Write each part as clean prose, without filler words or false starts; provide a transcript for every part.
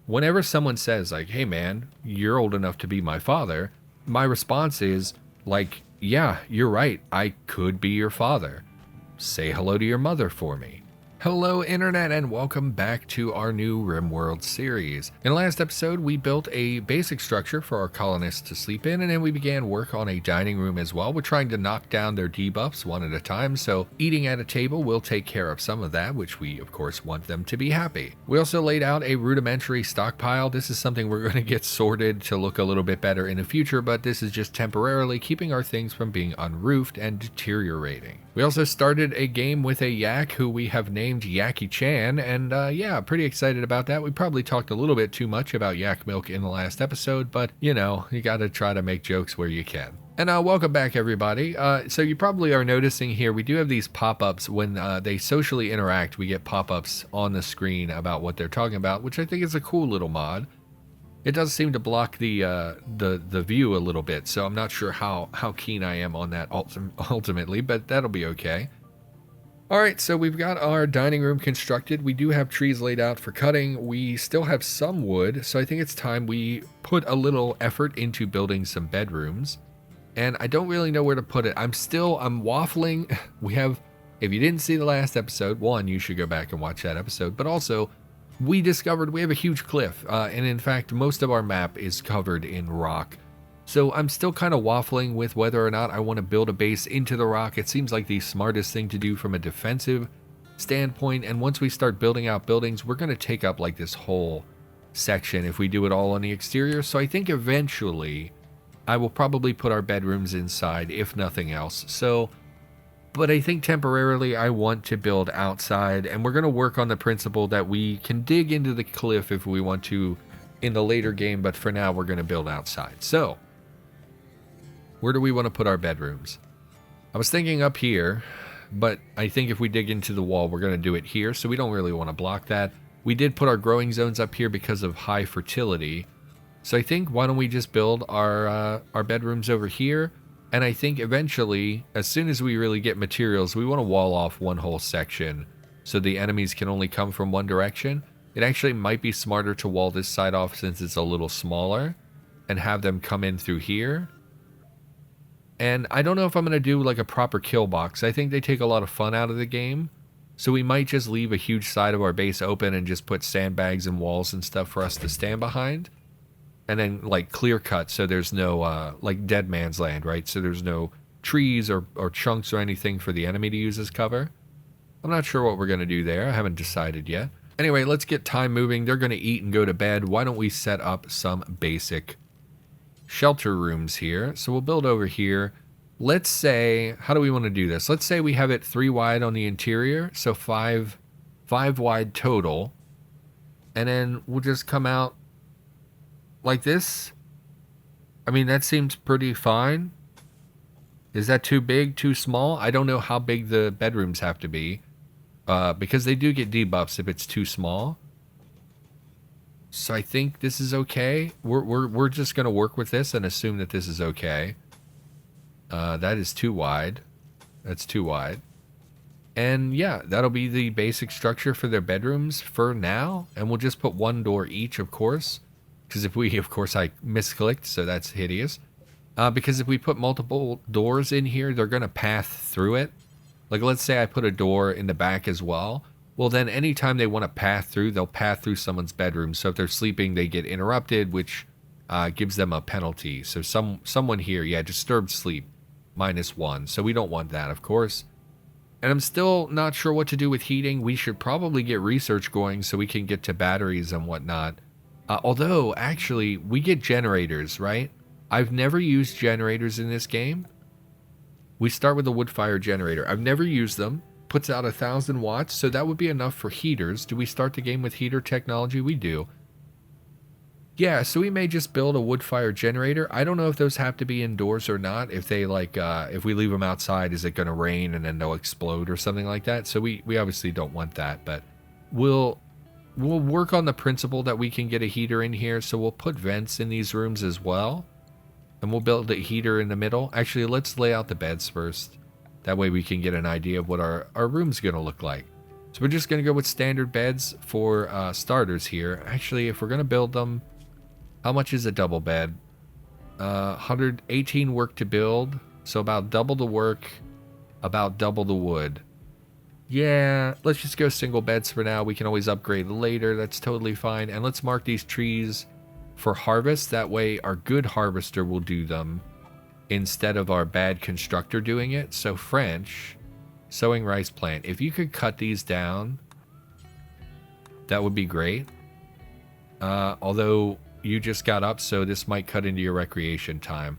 whenever someone says like, hey man, you're old enough to be my father, my response is like, yeah, you're right. I could be your father. Say hello to your mother for me. Hello internet and welcome back to our new Rimworld series. In the last episode, we built a basic structure for our colonists to sleep in, and then we began work on a dining room as well. We're trying to knock down their debuffs one at a time, so eating at a table will take care of some of that, which we of course want them to be happy. We also laid out a rudimentary stockpile. This is something we're going to get sorted to look a little bit better in the future, but this is just temporarily keeping our things from being unroofed and deteriorating. We also started a game with a yak who we have named Yaki Chan, and yeah, pretty excited about that. We probably talked a little bit too much about yak milk in the last episode, but you know, you gotta try to make jokes where you can. And welcome back everybody. So you probably are noticing here, we do have these pop-ups when they socially interact. We get pop-ups on the screen about what they're talking about, which I think is a cool little mod. It does seem to block the view a little bit, so I'm not sure how keen I am on that ultimately, but that'll be okay. Alright, so we've got our dining room constructed. We do have trees laid out for cutting. We still have some wood, so I think it's time we put a little effort into building some bedrooms. And I don't really know where to put it. I'm waffling. We have, if you didn't see the last episode, one, you should go back and watch that episode, but also, we discovered we have a huge cliff, and in fact, most of our map is covered in rock. So I'm still kind of waffling with whether or not I want to build a base into the rock. It seems like the smartest thing to do from a defensive standpoint, and once we start building out buildings, we're going to take up like this whole section if we do it all on the exterior. So I think eventually I will probably put our bedrooms inside, if nothing else. But I think temporarily I want to build outside, and we're going to work on the principle that we can dig into the cliff if we want to in the later game, but for now we're going to build outside. So, where do we want to put our bedrooms? I was thinking up here, but I think if we dig into the wall, we're going to do it here, so we don't really want to block that. We did put our growing zones up here because of high fertility, so I think why don't we just build our bedrooms over here? And I think eventually, as soon as we really get materials, we want to wall off one whole section so the enemies can only come from one direction. It actually might be smarter to wall this side off since it's a little smaller and have them come in through here. And I don't know if I'm going to do like a proper kill box. I think they take a lot of fun out of the game. So we might just leave a huge side of our base open and just put sandbags and walls and stuff for us to stand behind. And then like clear cut so there's no like dead man's land, right? So there's no trees or chunks or anything for the enemy to use as cover. I'm not sure what we're going to do there. I haven't decided yet. Anyway, let's get time moving. They're going to eat and go to bed. Why don't we set up some basic shelter rooms here? So we'll build over here. Let's say, how do we want to do this? Let's say we have it 3 wide on the interior, so 5 wide total. And then we'll just come out like this. I mean, that seems pretty fine. Is that too big, too small? I don't know how big the bedrooms have to be, because they do get debuffs if it's too small. So I think this is okay. We're just gonna work with this and assume that this is okay. That is too wide. That's too wide. And yeah, that'll be the basic structure for their bedrooms for now. And we'll just put 1 door each, of course. Because if we, of course, I misclicked, so that's hideous. Because if we put multiple doors in here, they're going to path through it. Like, let's say I put a door in the back as well. Well, then anytime they want to path through, they'll path through someone's bedroom. So if they're sleeping, they get interrupted, which gives them a penalty. So someone here, yeah, disturbed sleep, -1. So we don't want that, of course. And I'm still not sure what to do with heating. We should probably get research going so we can get to batteries and whatnot. Although, actually, we get generators, right? I've never used generators in this game. We start with a wood fire generator. I've never used them. Puts out 1,000 watts, so that would be enough for heaters. Do we start the game with heater technology? We do. Yeah, so we may just build a wood fire generator. I don't know if those have to be indoors or not. If they like, if we leave them outside, is it going to rain and then they'll explode or something like that? So we obviously don't want that, but we'll work on the principle that we can get a heater in here. So we'll put vents in these rooms as well. And we'll build a heater in the middle. Actually, let's lay out the beds first. That way we can get an idea of what our room's going to look like. So we're just going to go with standard beds for starters here. Actually, if we're going to build them, how much is a double bed? 118 work to build. So about double the work, about double the wood. Yeah, let's just go single beds for now. We can always upgrade later. That's totally fine. And let's mark these trees for harvest. That way our good harvester will do them instead of our bad constructor doing it. So French, sowing rice plant. If you could cut these down, that would be great. Although you just got up, so this might cut into your recreation time.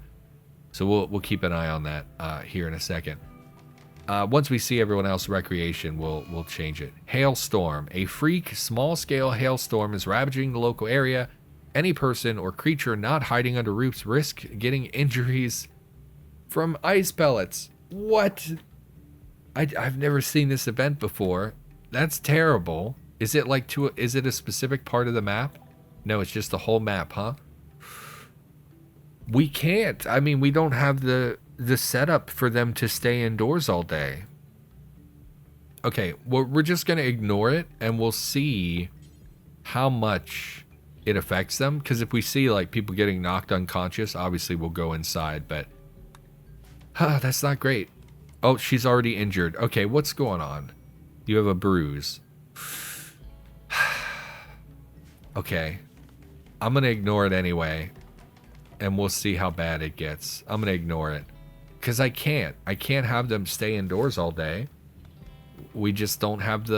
So we'll keep an eye on that here in a second. Once we see everyone else recreation, we'll change it. Hailstorm. A freak small-scale hailstorm is ravaging the local area. Any person or creature not hiding under roofs risk getting injuries from ice pellets. What? I've never seen this event before. That's terrible. Is it like is it a specific part of the map? No, it's just the whole map, huh? We can't. I mean, we don't have the setup for them to stay indoors all day. Okay, well, we're just going to ignore it, and we'll see how much it affects them. Because if we see, like, people getting knocked unconscious, obviously we'll go inside, but that's not great. Oh, she's already injured. Okay, what's going on? You have a bruise. Okay. I'm going to ignore it anyway. And we'll see how bad it gets. I'm going to ignore it. Because I can't. I can't have them stay indoors all day. We just don't have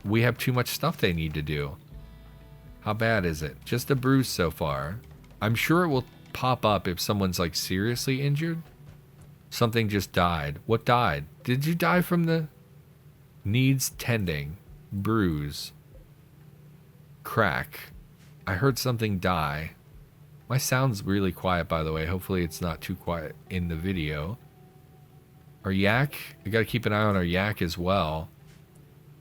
we have too much stuff they need to do. How bad is it? Just a bruise so far. I'm sure it will pop up if someone's like seriously injured. Something just died. What died? Did you die from the needs tending? Bruise. Crack. I heard something die. My sound's really quiet, by the way. Hopefully it's not too quiet in the video. Our yak. We gotta keep an eye on our yak as well.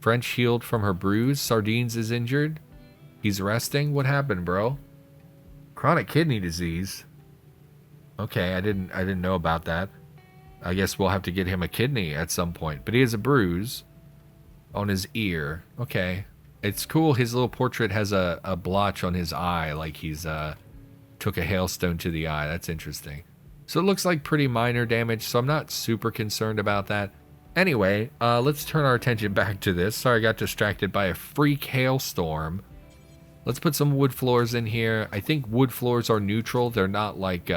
French healed from her bruise. Sardines is injured. He's resting. What happened, bro? Chronic kidney disease. Okay, I didn't know about that. I guess we'll have to get him a kidney at some point. But he has a bruise on his ear. Okay. It's cool. His little portrait has a blotch on his eye, like he's took a hailstone to the eye. That's interesting. So it looks like pretty minor damage, so I'm not super concerned about that. Anyway, let's turn our attention back to this. Sorry, I got distracted by a freak hailstorm. Let's put some wood floors in here. I think wood floors are neutral. They're not like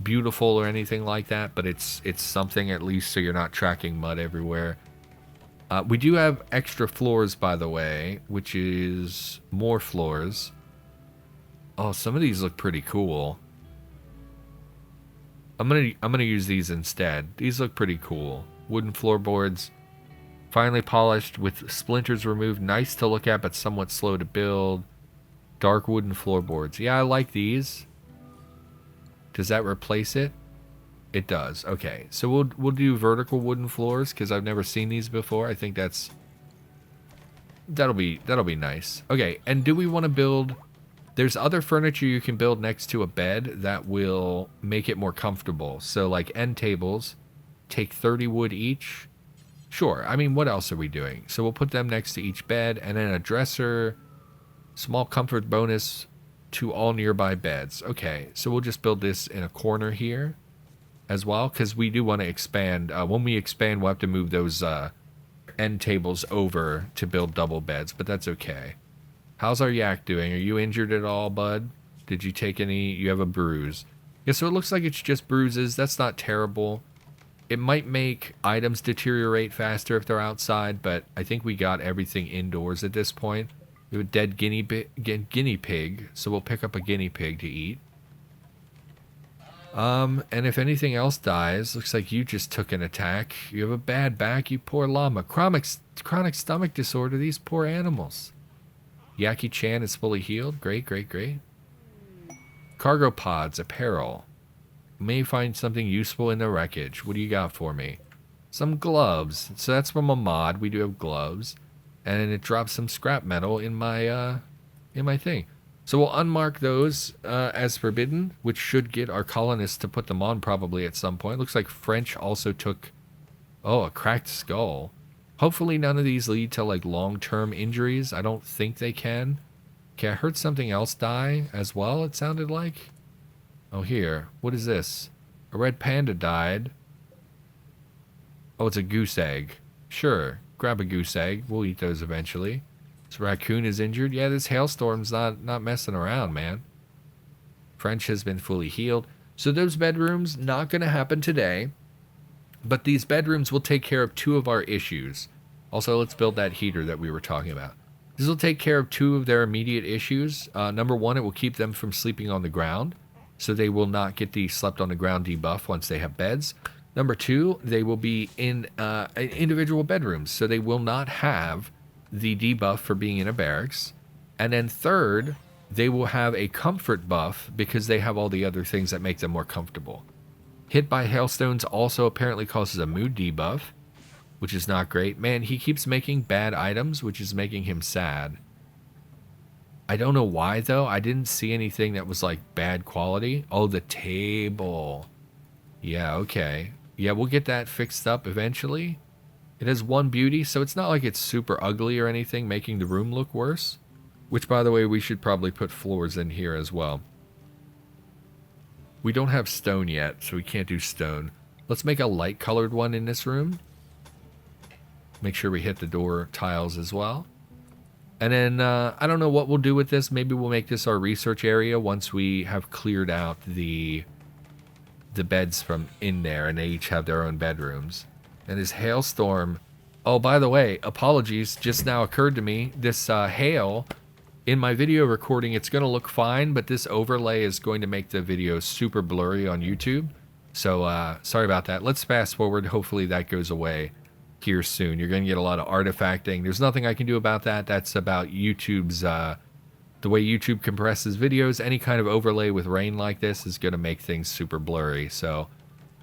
beautiful or anything like that, but it's something at least, so you're not tracking mud everywhere. We do have extra floors, by the way, which is more floors. Oh, some of these look pretty cool. I'm gonna use these instead. These look pretty cool. Wooden floorboards, finely polished with splinters removed. Nice to look at, but somewhat slow to build. Dark wooden floorboards. Yeah, I like these. Does that replace it? It does. Okay, so we'll do vertical wooden floors because I've never seen these before. I think that'll be nice. Okay, and do we want to build? There's other furniture you can build next to a bed that will make it more comfortable. So like end tables, take 30 wood each. Sure. I mean, what else are we doing? So we'll put them next to each bed, and then a dresser, small comfort bonus to all nearby beds. Okay, so we'll just build this in a corner here as well, because we do want to expand. When we expand, we'll have to move those end tables over to build double beds, but that's okay. How's our yak doing? Are you injured at all, bud? Did you take any? You have a bruise. Yeah, so it looks like it's just bruises. That's not terrible. It might make items deteriorate faster if they're outside, but I think we got everything indoors at this point. We have a dead guinea pig, so we'll pick up a guinea pig to eat. And if anything else dies, looks like you just took an attack. You have a bad back, you poor llama. Chronic stomach disorder, these poor animals. Yaki-chan is fully healed. Great, great, great. Cargo pods, apparel. May find something useful in the wreckage. What do you got for me? Some gloves. So that's from a mod. We do have gloves. And it drops some scrap metal in my thing. So we'll unmark those as forbidden, which should get our colonists to put them on probably at some point. Looks like French also took, oh, a cracked skull. Hopefully none of these lead to like long-term injuries. I don't think they can. Okay, I heard something else die as well, it sounded like. Oh, here. What is this? A red panda died. Oh, it's a goose egg. Sure, grab a goose egg. We'll eat those eventually. This raccoon is injured. Yeah, this hailstorm's not messing around, man. French has been fully healed. So those bedrooms, not going to happen today. But these bedrooms will take care of 2 of our issues. Also, let's build that heater that we were talking about. This will take care of 2 of their immediate issues. Number 1, it will keep them from sleeping on the ground. So they will not get the slept on the ground debuff once they have beds. Number 2, they will be in individual bedrooms. So they will not have the debuff for being in a barracks. And then third, they will have a comfort buff because they have all the other things that make them more comfortable. Hit by hailstones also apparently causes a mood debuff, which is not great. Man, he keeps making bad items, which is making him sad. I don't know why, though. I didn't see anything that was, like, bad quality. Oh, the table. Yeah, okay. Yeah, we'll get that fixed up eventually. It has 1 beauty, so it's not like it's super ugly or anything, making the room look worse. Which, by the way, we should probably put floors in here as well. We don't have stone yet, so we can't do stone. Let's make a light-colored one in this room. Make sure we hit the door tiles as well. And then, I don't know what we'll do with this. Maybe we'll make this our research area once we have cleared out the beds from in there, and they each have their own bedrooms. And this hailstorm... Oh, by the way, apologies, just now occurred to me. This hail, in my video recording, it's going to look fine, but this overlay is going to make the video super blurry on YouTube. So, sorry about that. Let's fast forward. Hopefully that goes away here soon. You're going to get a lot of artifacting. There's nothing I can do about that. That's about YouTube's, the way YouTube compresses videos. Any kind of overlay with rain like this is going to make things super blurry. So,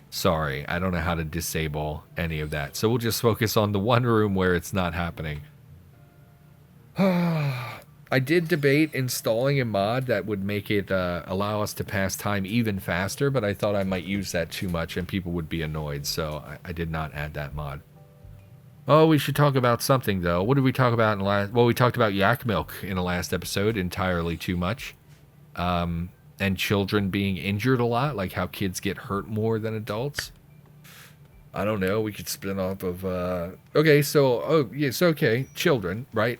sorry. I don't know how to disable any of that. So we'll just focus on the one room where it's not happening. I did debate installing a mod that would make it allow us to pass time even faster, but I thought I might use that too much and people would be annoyed, so I did not add that mod. Oh, we should talk about something, though. What did we talk about in the last... Well, we talked about yak milk in the last episode, entirely too much. And children being injured a lot, like how kids get hurt more than adults. I don't know, we could spin off of... Okay, so... Oh, yes, okay, children, right?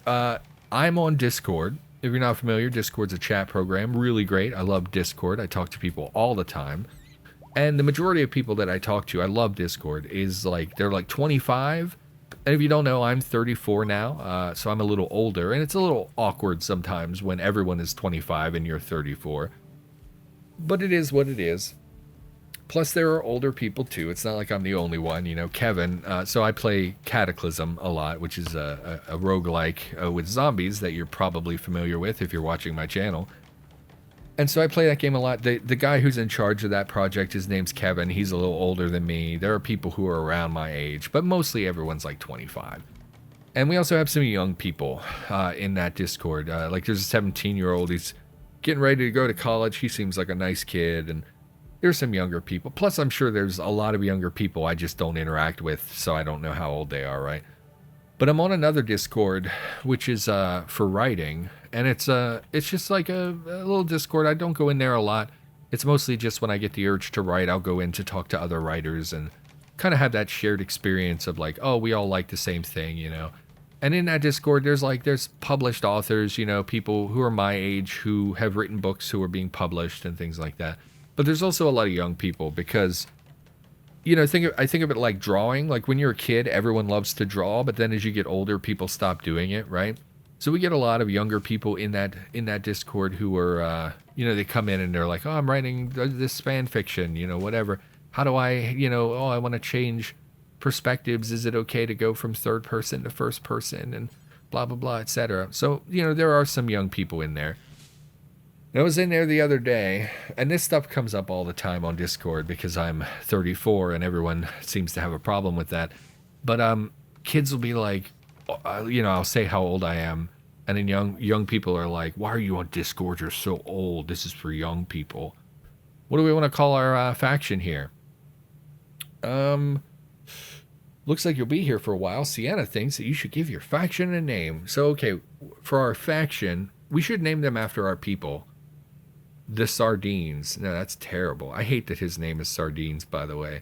I'm on Discord. If you're not familiar, Discord's a chat program. Really great. I love Discord. I talk to people all the time. And the majority of people that I talk to, I love Discord, is like... They're like 25... And if you don't know, I'm 34 now, so I'm a little older, and it's a little awkward sometimes when everyone is 25 and you're 34. But it is what it is. Plus, there are older people, too. It's not like I'm the only one, you know, Kevin. So I play Cataclysm a lot, which is a roguelike with zombies that you're probably familiar with if you're watching my channel. And so I play that game a lot. The guy who's in charge of that project, his name's Kevin. He's a little older than me. There are people who are around my age, but mostly everyone's like 25. And we also have some young people in that Discord. Like there's a 17-year-old. He's getting ready to go to college. He seems like a nice kid. And there's some younger people. Plus, I'm sure there's a lot of younger people I just don't interact with, so I don't know how old they are, right? But I'm on another Discord, which is for writing, and it's just like a little Discord. I don't go in there a lot. It's mostly just when I get the urge to write, I'll go in to talk to other writers and kind of have that shared experience of like, oh, we all like the same thing, you know. And in that Discord, there's published authors, you know, people who are my age who have written books who are being published and things like that. But there's also a lot of young people because... You know, I think of it like drawing. Like when you're a kid, everyone loves to draw, but then as you get older, people stop doing it, right? So we get a lot of younger people in that Discord who are, you know, they come in and they're like, oh, I'm writing this fan fiction, you know, whatever. How do I, you know, oh, I want to change perspectives. Is it okay to go from third person to first person and blah, blah, blah, etc. So, you know, there are some young people in there. I was in there the other day, and this stuff comes up all the time on Discord because I'm 34 and everyone seems to have a problem with that. But kids will be like, you know, I'll say how old I am, and then young people are like, why are you on Discord? You're so old. This is for young people. What do we want to call our faction here? Looks like you'll be here for a while. Sienna thinks that you should give your faction a name. So, okay, for our faction, we should name them after our people. The Sardines. No, that's terrible. I hate that his name is Sardines, by the way.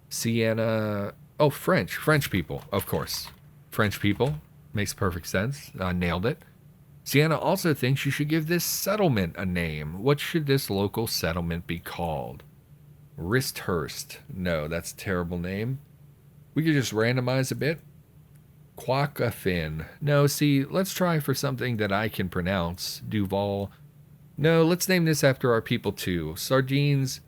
Sienna. Oh, French. French people, of course. French people. Makes perfect sense. I nailed it. Sienna also thinks you should give this settlement a name. What should this local settlement be called? Wristhurst. No, that's a terrible name. We could just randomize a bit. Quackafin. No, see, let's try for something that I can pronounce. Duval. No, let's name this after our people too. Sardines.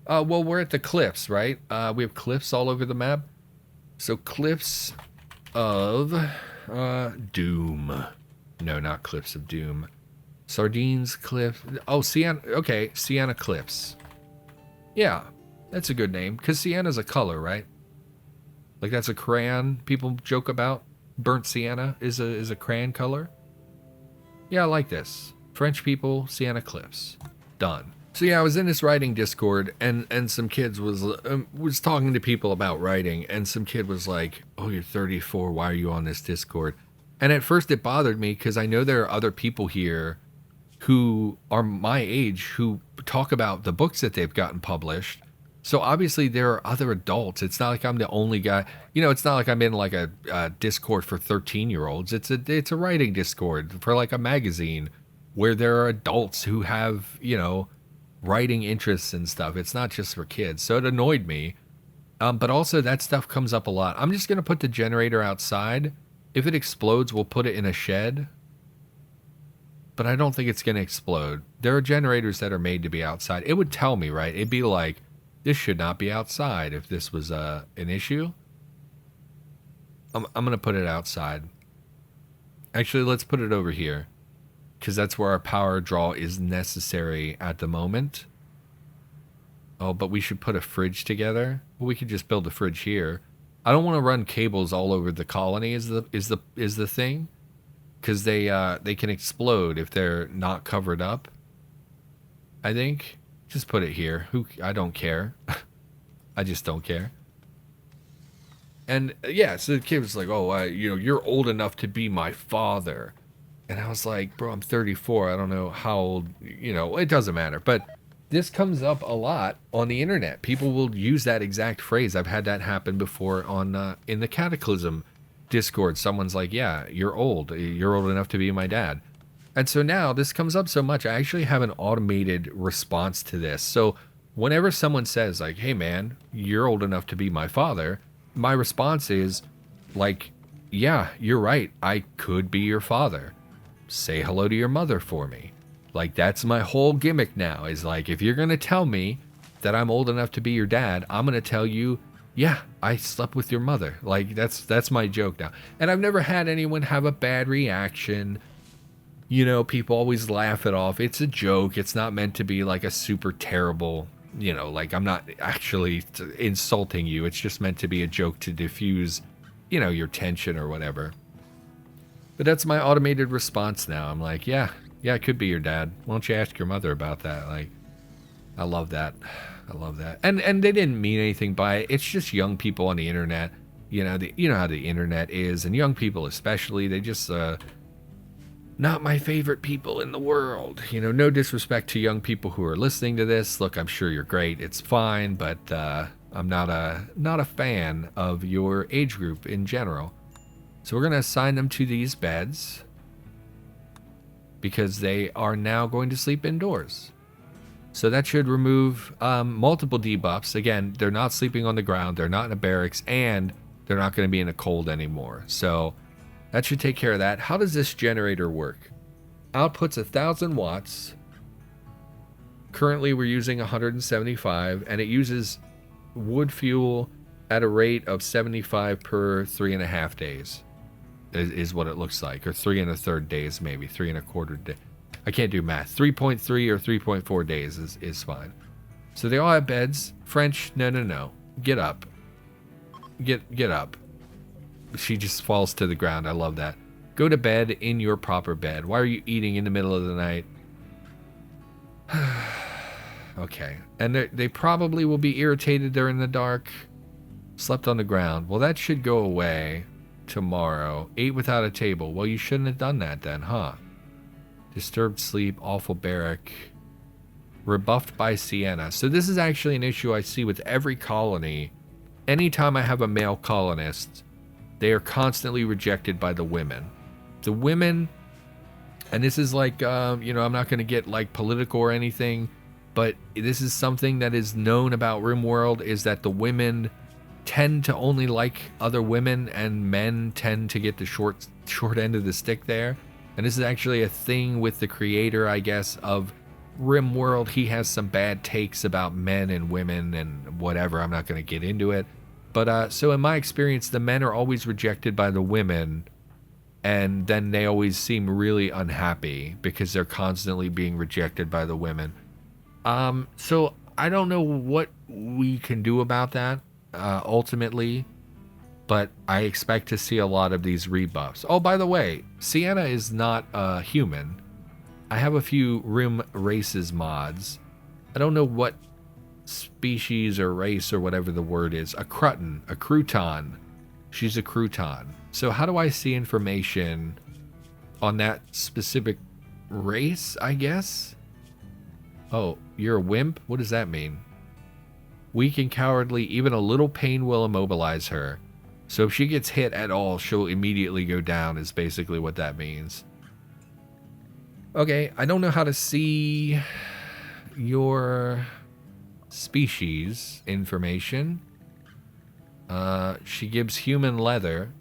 Well, we're at the cliffs, right? We have cliffs all over the map. So cliffs of Doom. No, not Cliffs of Doom. Sardines, Cliff. Oh, Sienna. Okay, Sienna Cliffs. Yeah, that's a good name. Because Sienna's a color, right? Like that's a crayon people joke about. Burnt sienna is a crayon color. Yeah, I like this. French people, Sienna Cliffs. Done. So yeah, I was in this writing Discord, and some kids was talking to people about writing, and some kid was like, "Oh, you're 34. Why are you on this Discord?" And at first it bothered me because I know there are other people here who are my age who talk about the books that they've gotten published. So obviously there are other adults. It's not like I'm the only guy. You know, it's not like I'm in like a Discord for 13-year-olds. It's a writing Discord for like a magazine where there are adults who have, you know, writing interests and stuff. It's not just for kids. So it annoyed me. But also that stuff comes up a lot. I'm just going to put the generator outside. If it explodes, we'll put it in a shed. But I don't think it's going to explode. There are generators that are made to be outside. It would tell me, right? It'd be like, this should not be outside if this was an issue. I'm going to put it outside. Actually, let's put it over here. Because that's where our power draw is necessary at the moment. Oh, but we should put a fridge together. Well, we could just build a fridge here. I don't want to run cables all over the colony is the thing. Because they can explode if they're not covered up. I think. Just put it here. I don't care. I just don't care. And yeah, so the kid was like, "Oh, you're old enough to be my father." And I was like, "Bro, I'm 34. I don't know how old, it doesn't matter." But this comes up a lot on the internet. People will use that exact phrase. I've had that happen before on in the Cataclysm Discord. Someone's like, "Yeah, you're old. You're old enough to be my dad." And so now this comes up so much, I actually have an automated response to this. So whenever someone says like, "Hey man, you're old enough to be my father," my response is like, "Yeah, you're right. I could be your father. Say hello to your mother for me." Like that's my whole gimmick now is like, if you're going to tell me that I'm old enough to be your dad, I'm going to tell you, "Yeah, I slept with your mother." Like that's my joke now. And I've never had anyone have a bad reaction. People always laugh it off. It's a joke. It's not meant to be like a super terrible, like I'm not actually insulting you. It's just meant to be a joke to diffuse, your tension or whatever. But that's my automated response now. I'm like, yeah, it could be your dad. Why don't you ask your mother about that? Like, I love that. I love that. And they didn't mean anything by it. It's just young people on the internet. You know how the internet is, and young people especially, they just not my favorite people in the world. No disrespect to young people who are listening to this. Look, I'm sure you're great. It's fine, but I'm not a fan of your age group in general. So we're going to assign them to these beds because they are now going to sleep indoors. So that should remove multiple debuffs. Again, they're not sleeping on the ground. They're not in a barracks, and they're not going to be in a cold anymore. So that should take care of that. How does this generator work? Outputs 1,000 watts. Currently, we're using 175, and it uses wood fuel at a rate of 75 per 3.5 days. Is what it looks like, or 3 1/3 days, maybe 3 1/4 days. I can't do math. 3.3 or 3.4 days is fine. So they all have beds. French, no. Get up. Get up. She just falls to the ground. I love that. Go to bed in your proper bed. Why are you eating in the middle of the night? Okay. And they probably will be irritated they're in the dark. Slept on the ground. Well, that should go away tomorrow. Ate without a table. Well, you shouldn't have done that then, huh? Disturbed sleep, awful barrack. Rebuffed by Sienna. So this is actually an issue I see with every colony. Anytime I have a male colonist, they are constantly rejected by the women. The women, and this is like, I'm not going to get like political or anything, but this is something that is known about Rimworld, is that the women tend to only like other women and men tend to get the short end of the stick there. And this is actually a thing with the creator, I guess, of Rimworld. He has some bad takes about men and women and whatever. I'm not going to get into it. But so in my experience, the men are always rejected by the women, and then they always seem really unhappy because they're constantly being rejected by the women. So I don't know what we can do about that ultimately, but I expect to see a lot of these rebuffs. Oh, by the way, Sienna is not a human. I have a few Rim races mods. I don't know what species or race or whatever the word is. A crouton. She's a crouton. So how do I see information on that specific race, I guess? Oh, you're a wimp? What does that mean? Weak and cowardly, even a little pain will immobilize her. So if she gets hit at all, she'll immediately go down, is basically what that means. Okay, I don't know how to see your species information. She gives human leather,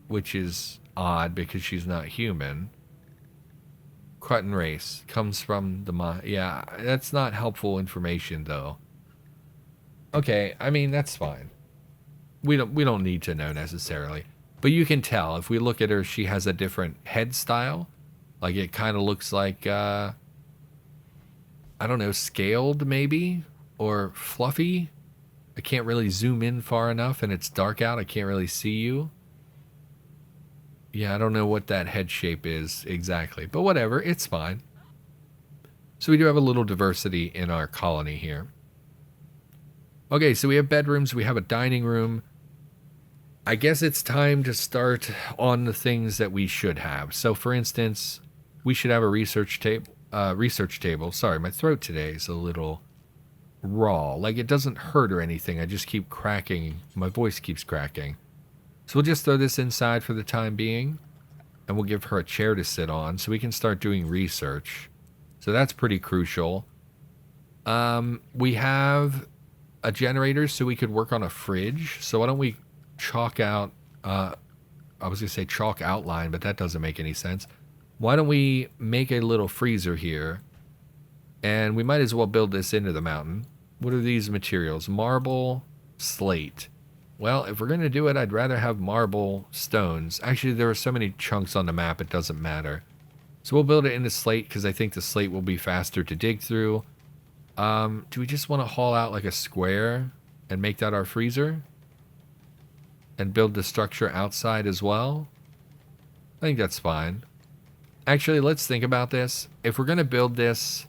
which is odd because she's not human. Crouton race comes from the yeah, that's not helpful information though. Okay, I mean that's fine. We don't need to know necessarily, but you can tell if we look at her, she has a different head style. Like it kind of looks like I don't know, scaled maybe or fluffy. I can't really zoom in far enough, and it's dark out. I can't really see you. Yeah, I don't know what that head shape is exactly, but whatever, it's fine. So we do have a little diversity in our colony here. Okay, so we have bedrooms, we have a dining room. I guess it's time to start on the things that we should have. So for instance, we should have a research table. Sorry, my throat today is a little raw. Like it doesn't hurt or anything. I just keep cracking. My voice keeps cracking. So we'll just throw this inside for the time being, and we'll give her a chair to sit on so we can start doing research. So that's pretty crucial. We have a generator so we could work on a fridge. So why don't we chalk out, I was going to say chalk outline, but that doesn't make any sense. Why don't we make a little freezer here, and we might as well build this into the mountain. What are these materials? Marble, slate. Well, if we're going to do it, I'd rather have marble stones. Actually, there are so many chunks on the map, it doesn't matter. So we'll build it into slate because I think the slate will be faster to dig through. Do we just want to haul out like a square and make that our freezer? And build the structure outside as well? I think that's fine. Actually, let's think about this. If we're going to build this...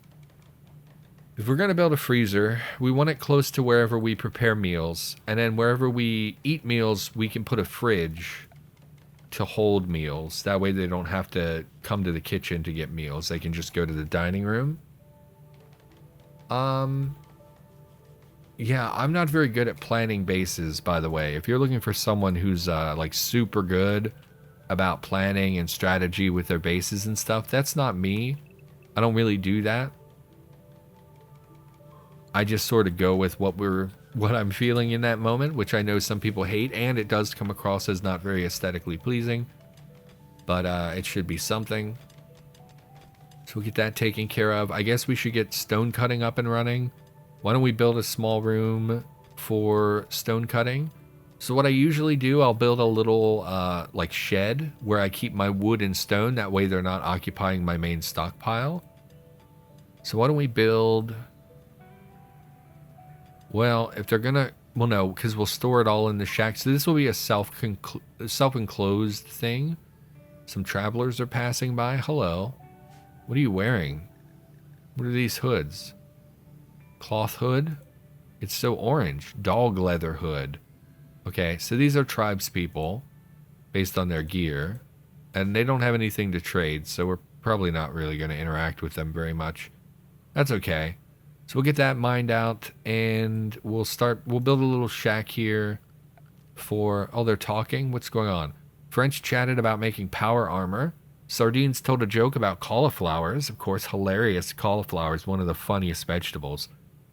If we're going to build a freezer, we want it close to wherever we prepare meals. And then wherever we eat meals, we can put a fridge to hold meals. That way they don't have to come to the kitchen to get meals. They can just go to the dining room. Yeah, I'm not very good at planning bases, by the way. If you're looking for someone who's like super good about planning and strategy with their bases and stuff, that's not me. I don't really do that. I just sort of go with what I'm feeling in that moment, which I know some people hate, and it does come across as not very aesthetically pleasing. But it should be something. So we'll get that taken care of. I guess we should get stone cutting up and running. Why don't we build a small room for stone cutting? So what I usually do, I'll build a little like shed where I keep my wood and stone. That way they're not occupying my main stockpile. So why don't we build... Well, if they're gonna... Well, no, because we'll store it all in the shack. So this will be a self-enclosed thing. Some travelers are passing by. Hello. What are you wearing? What are these hoods? Cloth hood? It's so orange. Dog leather hood. Okay, so these are tribespeople based on their gear, and they don't have anything to trade, so we're probably not really going to interact with them very much. That's okay. So we'll get that mined out, and we'll build a little shack here for, oh, they're talking? What's going on? French chatted about making power armor. Sardines told a joke about cauliflowers. Of course, hilarious cauliflowers, one of the funniest vegetables.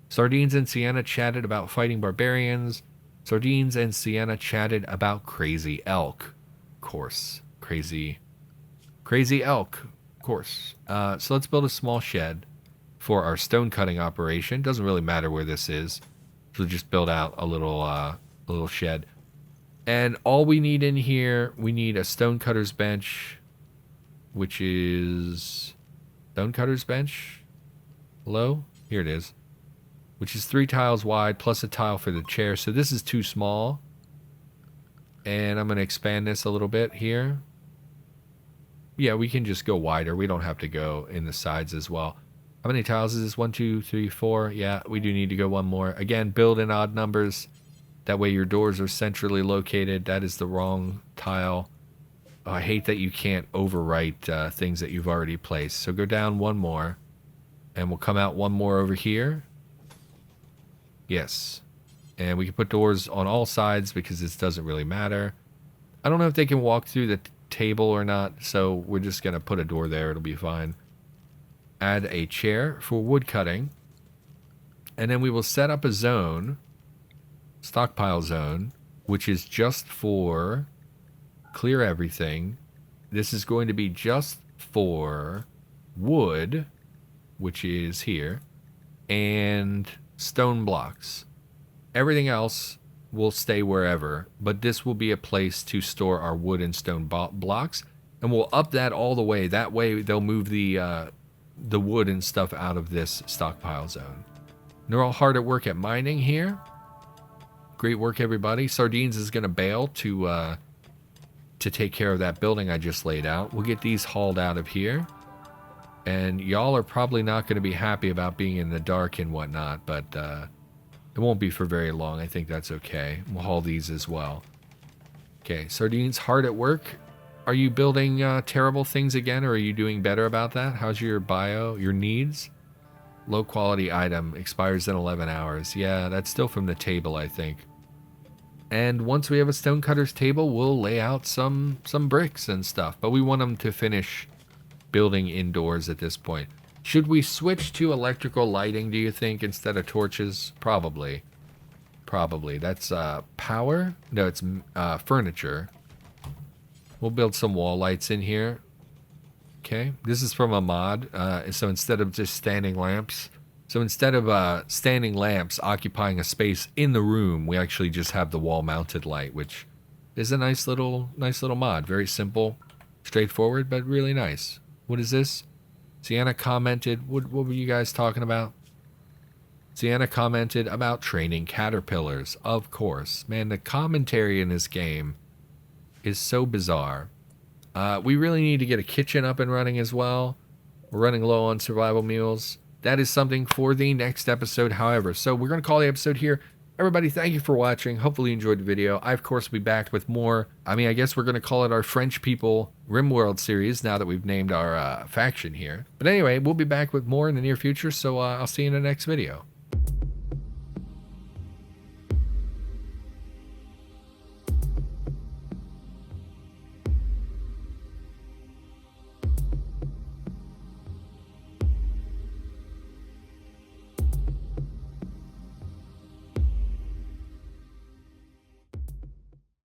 Sardines and Sienna chatted about fighting barbarians. Sardines and Sienna chatted about crazy elk. Of course. Crazy elk. Of course. So let's build a small shed for our stone cutting operation. Doesn't really matter where this is. So we'll just build out a little shed. And all we need in here, we need a stonecutter's bench, which is stonecutter's bench. Hello? Here it is. Which is 3 tiles wide plus a tile for the chair. So this is too small. And I'm going to expand this a little bit here. Yeah, we can just go wider. We don't have to go in the sides as well. How many tiles is this? 1, 2, 3, 4. Yeah, we do need to go one more. Again, build in odd numbers. That way your doors are centrally located. That is the wrong tile. Oh, I hate that you can't overwrite things that you've already placed. So go down one more. And we'll come out one more over here. Yes. And we can put doors on all sides because this doesn't really matter. I don't know if they can walk through the table or not. So we're just going to put a door there. It'll be fine. Add a chair for wood cutting. And then we will set up a zone. Stockpile zone, which is just for clear everything. This is going to be just for wood, which is here, and stone blocks. Everything else will stay wherever, but this will be a place to store our wood and stone blocks, and we'll up that all the way. That way they'll move the wood and stuff out of this stockpile zone. They're all hard at work at mining here. Great work, everybody. Sardines is going to bail to take care of that building I just laid out. We'll get these hauled out of here. And y'all are probably not going to be happy about being in the dark and whatnot, but it won't be for very long. I think that's okay. We'll haul these as well. Okay, Sardines, hard at work. Are you building terrible things again, or are you doing better about that? How's your bio, your needs? Low quality item, expires in 11 hours. Yeah, that's still from the table, I think. And once we have a stonecutter's table, we'll lay out some bricks and stuff. But we want them to finish building indoors at this point. Should we switch to electrical lighting, do you think, instead of torches? Probably. Probably. That's power? No, it's furniture. We'll build some wall lights in here. Okay, this is from a mod, so instead of just standing lamps, occupying a space in the room, we actually just have the wall-mounted light, which is a nice little mod. Very simple, straightforward, but really nice. What is this? Sienna commented, what were you guys talking about? Sienna commented about training caterpillars, of course. Man, the commentary in this game is so bizarre. We really need to get a kitchen up and running as well. We're running low on survival meals. That is something for the next episode, however. So we're going to call the episode here. Everybody, thank you for watching. Hopefully you enjoyed the video. I, of course, will be back with more. I guess we're going to call it our French People Rimworld series now that we've named our faction here. But anyway, we'll be back with more in the near future, so I'll see you in the next video.